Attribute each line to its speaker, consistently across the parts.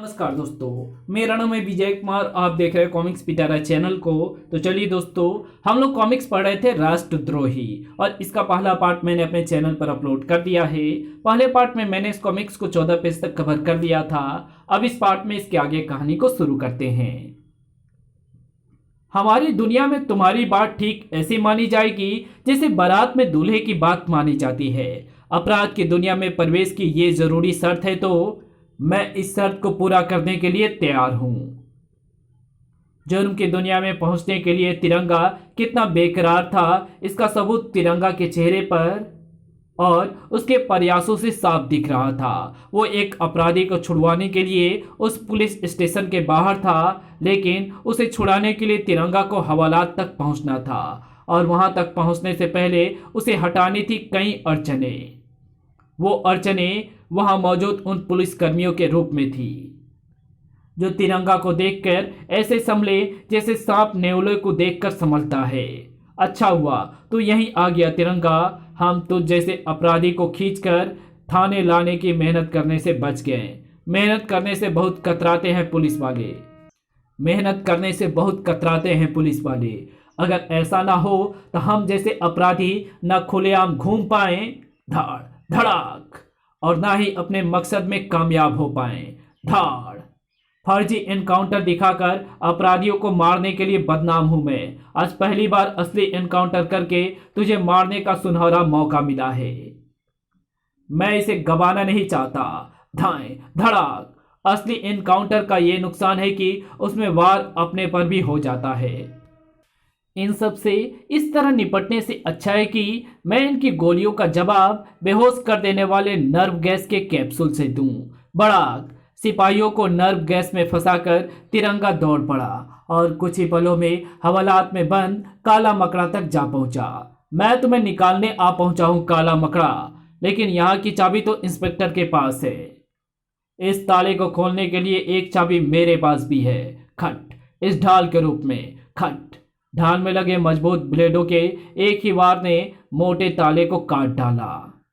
Speaker 1: नमस्कार दोस्तों, मेरा नाम है विजय कुमार। आप देख रहे हैं कॉमिक्स पिटारा चैनल को। तो चलिए दोस्तों, हम लोग कॉमिक्स पढ़ रहे थे राष्ट्रद्रोही, और इसका पहला पार्ट मैंने अपने चैनल पर अपलोड कर दिया है। पहले पार्ट में मैंने इस कॉमिक्स को 14 पेज तक कवर कर दिया था। अब इस पार्ट में इसके आगे कहानी को शुरू करते हैं। हमारी दुनिया में तुम्हारी बात ठीक ऐसी मानी जाएगी जैसे बारात में दूल्हे की बात मानी जाती है। अपराध की दुनिया में प्रवेश की ये जरूरी शर्त है, तो मैं इस शर्त को पूरा करने के लिए तैयार हूं। जुर्म की दुनिया में पहुंचने के लिए तिरंगा कितना बेकरार था, इसका सबूत तिरंगा के चेहरे पर और उसके प्रयासों से साफ दिख रहा था। वो एक अपराधी को छुड़वाने के लिए उस पुलिस स्टेशन के बाहर था, लेकिन उसे छुड़ाने के लिए तिरंगा को हवालात तक पहुंचना था, और वहां तक पहुंचने से पहले उसे हटानी थी कई अड़चनें। वो अड़चनें वहां मौजूद उन पुलिसकर्मियों के रूप में थी जो तिरंगा को देखकर ऐसे संभले जैसे सांप नेवले को देखकर संभलता है। अच्छा हुआ तू यहीं आ गया तिरंगा, हम तुझ जैसे अपराधी को खींचकर थाने लाने की मेहनत करने से बच गए। मेहनत करने से बहुत कतराते हैं पुलिस वाले, मेहनत करने से बहुत कतराते हैं पुलिस वाले। अगर ऐसा ना हो तो हम जैसे अपराधी न खुलेआम घूम पाए धाड़ धड़ाक, और ना ही अपने मकसद में कामयाब हो पाए धाड़। फर्जी एनकाउंटर दिखाकर अपराधियों को मारने के लिए बदनाम हूं मैं। आज पहली बार असली एनकाउंटर करके तुझे मारने का सुनहरा मौका मिला है। मैं इसे गंवाना नहीं चाहता। धाए धड़ाक। असली एनकाउंटर का ये नुकसान है कि उसमें वार अपने पर भी हो जाता है। इन सब से इस तरह निपटने से अच्छा है कि मैं इनकी गोलियों का जवाब बेहोश कर देने वाले नर्व गैस के कैप्सूल से दूं। बड़ाक। सिपाहियों को नर्व गैस में फंसाकर तिरंगा दौड़ पड़ा और कुछ ही पलों में हवालात में बंद काला मकड़ा तक जा पहुंचा। मैं तुम्हें निकालने आ पहुंचा हूं काला मकड़ा, लेकिन यहाँ की चाबी तो इंस्पेक्टर के पास है। इस ताले को खोलने के लिए एक चाबी मेरे पास भी है। खट। इस ढाल के रूप में खट। ढाल में लगे मजबूत ब्लेडों के एक ही वार ने मोटे ताले को काट डाला,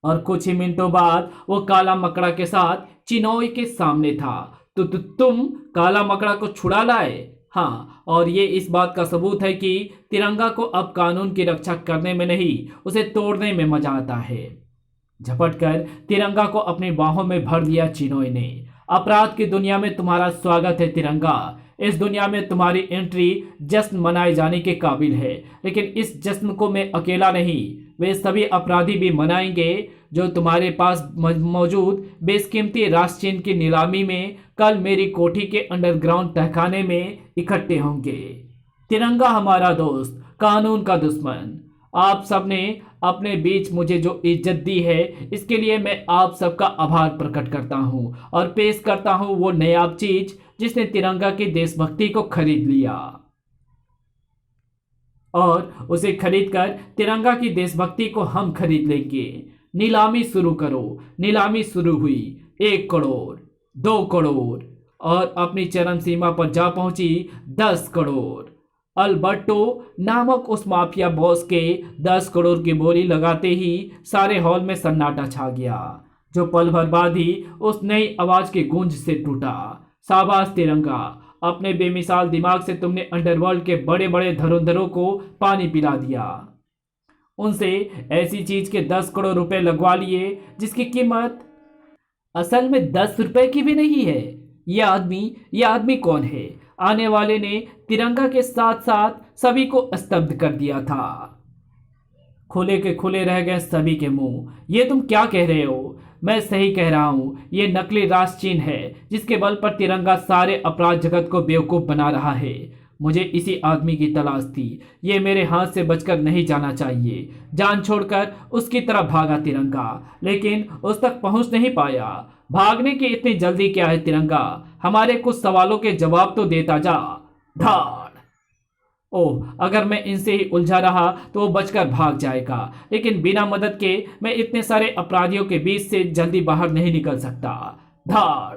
Speaker 1: और कुछ ही मिनटों बाद वो काला मकड़ा के साथ चिनोय के सामने था। तुम काला मकड़ा को छुड़ा लाए। हाँ, और ये इस बात का सबूत है कि तिरंगा को अब कानून की रक्षा करने में नहीं, उसे तोड़ने में मजा आता है। झपटकर तिरंगा को अपनी बाहों में भर लिया चिनोय ने। अपराध की दुनिया में तुम्हारा स्वागत है तिरंगा। इस दुनिया में तुम्हारी एंट्री जश्न मनाए जाने के काबिल है, लेकिन इस जश्न को मैं अकेला नहीं, वे सभी अपराधी भी मनाएंगे जो तुम्हारे पास मौजूद बेशकीमती राष्ट्रचिन्ह की नीलामी में कल मेरी कोठी के अंडरग्राउंड तहखाने में इकट्ठे होंगे। तिरंगा हमारा दोस्त, कानून का दुश्मन। आप सबने अपने बीच मुझे जो इज्जत दी है, इसके लिए मैं आप सबका आभार प्रकट करता हूं और पेश करता हूं वो नायाब चीज जिसने तिरंगा की देशभक्ति को खरीद लिया। और उसे खरीदकर तिरंगा की देशभक्ति को हम खरीद लेंगे। नीलामी शुरू करो। नीलामी शुरू हुई। 1 करोड़, 2 करोड़, और अपनी चरम सीमा पर जा पहुंची 10 करोड़। अल्बर्टो नामक उस माफिया बॉस के 10 करोड़ की बोली लगाते ही सारे हॉल में सन्नाटा छा गया, जो पल भर बाद ही उस नई आवाज की गूंज से टूटा। शाबाश तिरंगा, अपने बेमिसाल दिमाग से तुमने अंडरवर्ल्ड के बड़े बड़े धुरंधरों को पानी पिला दिया। उनसे ऐसी चीज के 10 करोड़ रुपए लगवा लिए जिसकी कीमत असल में 10 रुपए की भी नहीं है। यह आदमी कौन है? आने वाले ने तिरंगा के साथ साथ सभी को स्तब्ध कर दिया था। खुले के खुले रह गए सभी के मुंह। ये तुम क्या कह रहे हो? मैं सही कह रहा हूं, ये नकली राष्ट्र चिन्ह है जिसके बल पर तिरंगा सारे अपराध जगत को बेवकूफ बना रहा है। मुझे इसी आदमी की तलाश थी। ये मेरे हाथ से बचकर नहीं जाना चाहिए। जान छोड़कर उसकी तरफ भागा तिरंगा, लेकिन उस तक पहुंच नहीं पाया। भागने की इतनी जल्दी क्या है तिरंगा? हमारे कुछ सवालों के जवाब तो देता जा। धाड़। ओह, अगर मैं इनसे ही उलझा रहा तो वो बचकर भाग जाएगा, लेकिन बिना मदद के मैं इतने सारे अपराधियों के बीच से जल्दी बाहर नहीं निकल सकता। धाड़।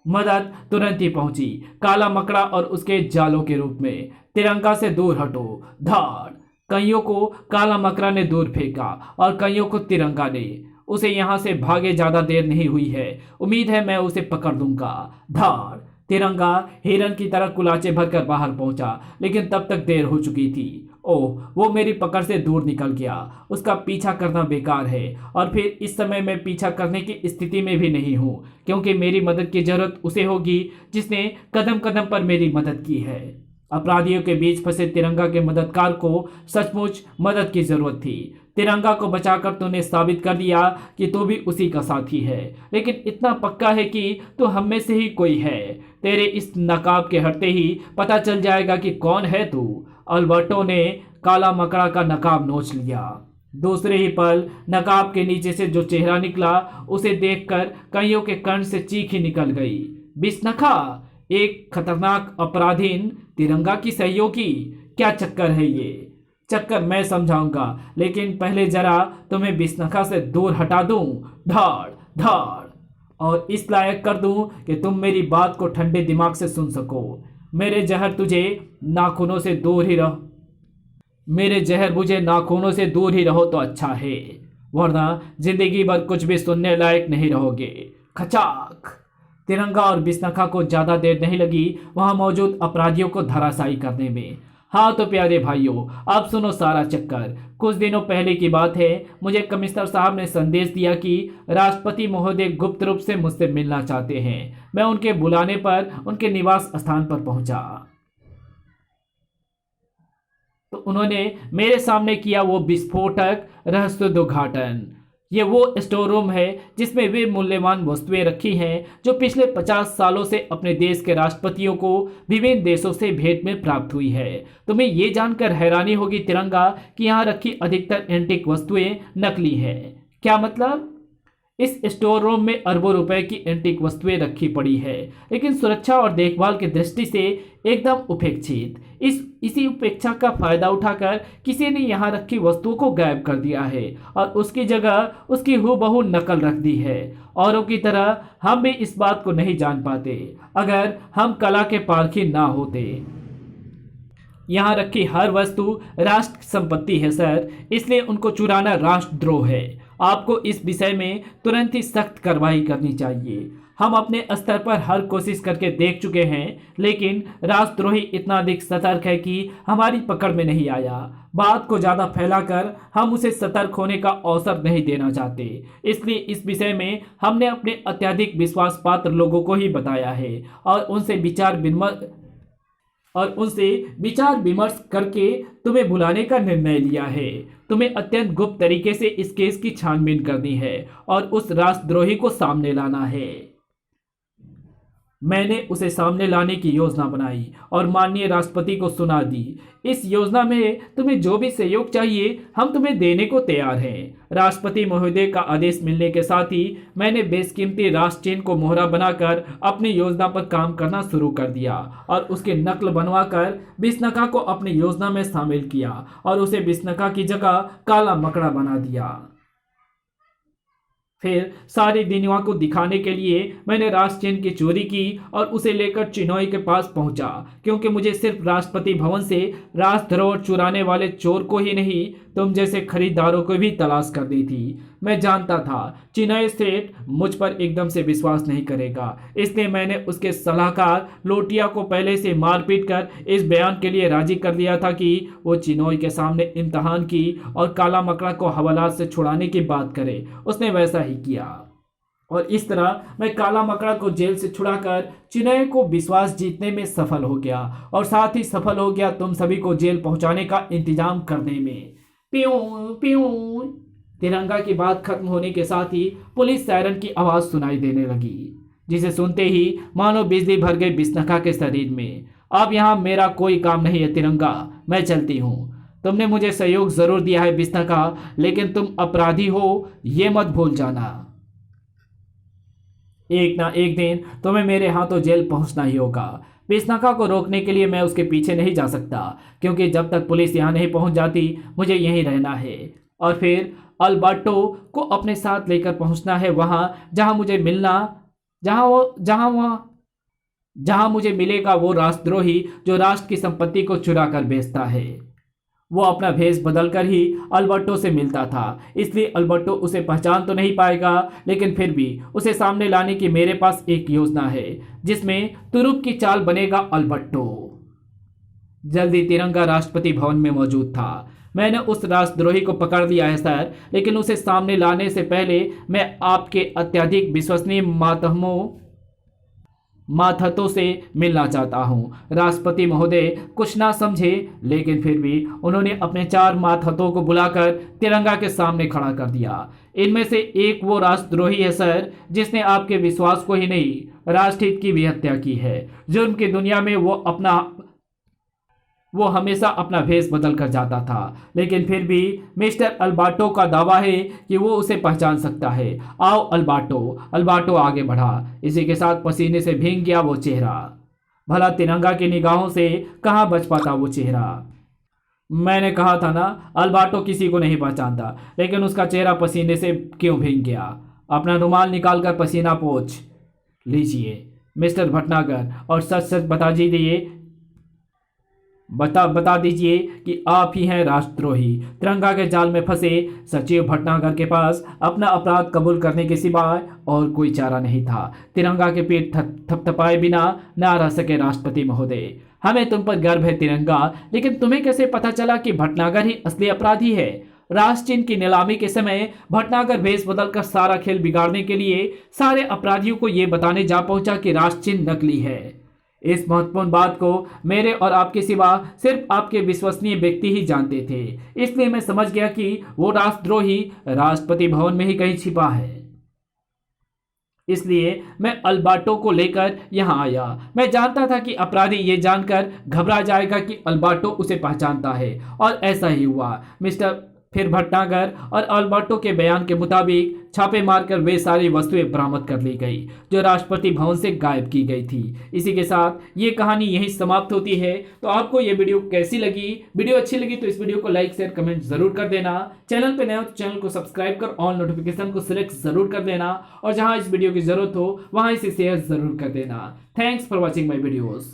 Speaker 1: मदद तुरंत ही पहुंची, काला मकड़ा और उसके जालों के रूप में। तिरंगा से दूर हटो। धाड़। कईयों को काला मकड़ा ने दूर फेंका और कईयों को तिरंगा ने। उसे यहाँ से भागे ज्यादा देर नहीं हुई है। उम्मीद है मैं उसे पकड़ लूंगा। धाड़। तिरंगा हिरन की तरह कुलाचे भरकर बाहर पहुंचा, लेकिन तब तक देर हो चुकी थी। ओह, वो मेरी पकड़ से दूर निकल गया। उसका पीछा करना बेकार है, और फिर इस समय मैं पीछा करने की स्थिति में भी नहीं हूँ, क्योंकि मेरी मदद की जरूरत उसे होगी जिसने कदम कदम पर मेरी मदद की है। अपराधियों के बीच फंसे तिरंगा के मददगार को सचमुच मदद की जरूरत थी। तिरंगा को बचाकर तूने साबित कर दिया कि तू भी उसी का साथी है, लेकिन इतना पक्का है कि तू हम में से ही कोई है। तेरे इस नकाब के हटते ही पता चल जाएगा कि कौन है तू। अल्बर्टो ने काला मकड़ा का नकाब नोच लिया। दूसरे ही पल नकाब के नीचे से जो चेहरा निकला, उसे देखकर कईयों के कर्ण से चीख ही निकल गई। बिस्नखा, एक खतरनाक अपराधीन तिरंगा की सहयोगी। क्या चक्कर है ये? चक्कर मैं समझाऊंगा, लेकिन पहले जरा तुम्हें बिस्नखा से दूर हटा दूं। धाड़ धाड़, और इस लायक कर दूं कि तुम मेरी बात को ठंडे दिमाग से सुन सको। मेरे जहर तुझे नाखूनों से दूर ही रहो मेरे जहर मुझे नाखूनों से दूर ही रहो तो अच्छा है, वरना जिंदगी भर कुछ भी सुनने लायक नहीं रहोगे। खचाक। तिरंगा और बिस्नखा को ज्यादा देर नहीं लगी वहां मौजूद अपराधियों को धराशायी करने में। हाँ तो प्यारे भाइयों, अब सुनो सारा चक्कर। कुछ दिनों पहले की बात है, मुझे कमिश्नर साहब ने संदेश दिया कि राष्ट्रपति महोदय गुप्त रूप से मुझसे मिलना चाहते हैं। मैं उनके बुलाने पर उनके निवास स्थान पर पहुंचा तो उन्होंने मेरे सामने किया वो विस्फोटक रहस्योद्घाटन। ये वो स्टोर रूम है जिसमें वे मूल्यवान वस्तुएं रखी हैं जो पिछले 50 सालों से अपने देश के राष्ट्रपतियों को विभिन्न देशों से भेंट में प्राप्त हुई है। तुम्हें ये जानकर हैरानी होगी तिरंगा कि यहाँ रखी अधिकतर एंटीक वस्तुएं नकली हैं। क्या मतलब? इस स्टोर रूम में अरबों रुपए की एंटीक वस्तुएं रखी पड़ी है, लेकिन सुरक्षा और देखभाल की दृष्टि से एकदम उपेक्षित। इसी उपेक्षा का फायदा उठाकर किसी ने यहाँ रखी वस्तुओं को गायब कर दिया है और उसकी जगह उसकी हूबहू नकल रख दी है। औरों की तरह हम भी इस बात को नहीं जान पाते अगर हम कला के पारखी ना होते। यहाँ रखी हर वस्तु राष्ट्र संपत्ति है सर, इसलिए उनको चुराना राष्ट्रद्रोह है। आपको इस विषय में तुरंत ही सख्त कार्रवाई करनी चाहिए। हम अपने स्तर पर हर कोशिश करके देख चुके हैं, लेकिन राष्ट्रद्रोही इतना अधिक सतर्क है कि हमारी पकड़ में नहीं आया। बात को ज्यादा फैलाकर हम उसे सतर्क होने का अवसर नहीं देना चाहते, इसलिए इस विषय में हमने अपने अत्यधिक विश्वास पात्र लोगों को ही बताया है और उनसे विचार विमर्श करके तुम्हें बुलाने का निर्णय लिया है। तुम्हें अत्यंत गुप्त तरीके से इस केस की छानबीन करनी है और उस राष्ट्रद्रोही को सामने लाना है। मैंने उसे सामने लाने की योजना बनाई और माननीय राष्ट्रपति को सुना दी। इस योजना में तुम्हें जो भी सहयोग चाहिए हम तुम्हें देने को तैयार हैं। राष्ट्रपति महोदय का आदेश मिलने के साथ ही मैंने बेशकीमती राष्ट्र चिन्ह को मोहरा बनाकर अपनी योजना पर काम करना शुरू कर दिया और उसकी नकल बनवाकर बिस्नखा को अपनी योजना में शामिल किया और उसे बिस्नखा की जगह काला मकड़ा बना दिया। फिर सारी दुनिया को दिखाने के लिए मैंने राष्ट्र चिन्ह की चोरी की और उसे लेकर चिनोई के पास पहुंचा, क्योंकि मुझे सिर्फ राष्ट्रपति भवन से राष्ट्र धरोहर चुराने वाले चोर को ही नहीं, तुम जैसे खरीदारों को भी तलाश करनी थी। मैं जानता था चिनोई सेठ मुझ पर एकदम से विश्वास नहीं करेगा, इसलिए मैंने उसके सलाहकार लोटिया को पहले से मारपीट कर इस बयान के लिए राजी कर दिया था कि वो चिनोई के सामने इम्तहान की और काला मकड़ा को हवालात से छुड़ाने की बात करे। उसने वैसा ही किया और इस तरह मैं काला मकड़ा को जेल से छुड़ाकर चिनोई को विश्वास जीतने में सफल हो गया और साथ ही सफल हो गया तुम सभी को जेल पहुंचाने का इंतजाम करने में। प्यूं प्यूं। तिरंगा की बात खत्म होने के साथ ही पुलिस सायरन की आवाज सुनाई देने लगी, जिसे सुनते ही मानो बिजली भर गई बिस्नखा के शरीर में। अब यहाँ मेरा कोई काम नहीं है तिरंगा, मैं चलती हूँ। तुमने मुझे सहयोग जरूर दिया है बिस्नखा, लेकिन तुम अपराधी हो ये मत भूल जाना। एक ना एक दिन तुम्हें मेरे हाथों जेल पहुंचना ही होगा। बिस्नखा को रोकने के लिए मैं उसके पीछे नहीं जा सकता, क्योंकि जब तक पुलिस यहाँ नहीं पहुंच जाती मुझे यहीं रहना है और फिर अल्बर्टो को अपने साथ लेकर पहुंचना है वहां जहां मुझे मिलेगा वो राष्ट्रद्रोही जो राष्ट्र की संपत्ति को चुरा कर बेचता है। वो अपना भेष बदलकर ही अल्बर्टो से मिलता था, इसलिए अल्बर्टो उसे पहचान तो नहीं पाएगा, लेकिन फिर भी उसे सामने लाने की मेरे पास एक योजना है जिसमें तुरुप की चाल बनेगा अल्बर्टो। जल्दी तिरंगा राष्ट्रपति भवन में मौजूद था। मैंने उस राष्ट्रद्रोही को पकड़ लिया है सर, लेकिन उसे सामने लाने से पहले मैं आपके अत्यधिक विश्वसनीय मातहतों से मिलना चाहता हूं। राष्ट्रपति महोदय कुछ ना समझे, लेकिन फिर भी उन्होंने अपने 4 मातहतों को बुलाकर तिरंगा के सामने खड़ा कर दिया। इनमें से एक वो राष्ट्रद्रोही है सर, जिसने आपके विश्वास को ही नहीं, राष्ट्रहित की भी हत्या की है। जुर्म की दुनिया में वो हमेशा अपना भेष बदल कर जाता था, लेकिन फिर भी मिस्टर अल्बर्टो का दावा है कि वो उसे पहचान सकता है। आओ अल्बर्टो आगे बढ़ा। इसी के साथ पसीने से भीग गया वो चेहरा। भला तिरंगा की निगाहों से कहाँ बच पाता वो चेहरा। मैंने कहा था ना, अल्बर्टो किसी को नहीं पहचानता, लेकिन उसका चेहरा पसीने से क्यों भीग गया। अपना रुमाल निकालकर पसीना पोंछ लीजिए मिस्टर भटनागर, और सच सच बता दीजिए कि आप ही हैं राष्ट्रद्रोही। तिरंगा के जाल में फंसे सचिव भटनागर के पास अपना अपराध कबूल करने के सिवाय और कोई चारा नहीं था। तिरंगा के पेट थपथपाए बिना ना रह सके राष्ट्रपति महोदय। हमें तुम पर गर्व है तिरंगा, लेकिन तुम्हें कैसे पता चला कि भटनागर ही असली अपराधी है। राष्ट्र चिन्ह की नीलामी के समय भटनागर भेष बदलकर सारा खेल बिगाड़ने के लिए सारे अपराधियों को यह बताने जा पहुंचा कि राष्ट्र चिन्ह नकली है। इस महत्वपूर्ण बात को मेरे और आपके सिवा सिर्फ आपके विश्वसनीय व्यक्ति ही जानते थे, इसलिए मैं समझ गया कि वो राष्ट्रद्रोही राष्ट्रपति भवन में ही कहीं छिपा है। इसलिए मैं अल्बर्टो को लेकर यहां आया। मैं जानता था कि अपराधी ये जानकर घबरा जाएगा कि अल्बर्टो उसे पहचानता है, और ऐसा ही हुआ मिस्टर। फिर भटनागर और अल्बर्टो के बयान के मुताबिक छापे मारकर वे सारी वस्तुएं बरामद कर ली गई जो राष्ट्रपति भवन से गायब की गई थी। इसी के साथ ये कहानी यहीं समाप्त होती है। तो आपको ये वीडियो कैसी लगी? वीडियो अच्छी लगी तो इस वीडियो को लाइक शेयर कमेंट जरूर कर देना। चैनल पे नए हो तो चैनल को सब्सक्राइब कर ऑल नोटिफिकेशन को सिलेक्ट जरूर कर देना, और जहां इस वीडियो की जरूरत हो वहां इसे शेयर जरूर कर देना। Thanks for watching my videos.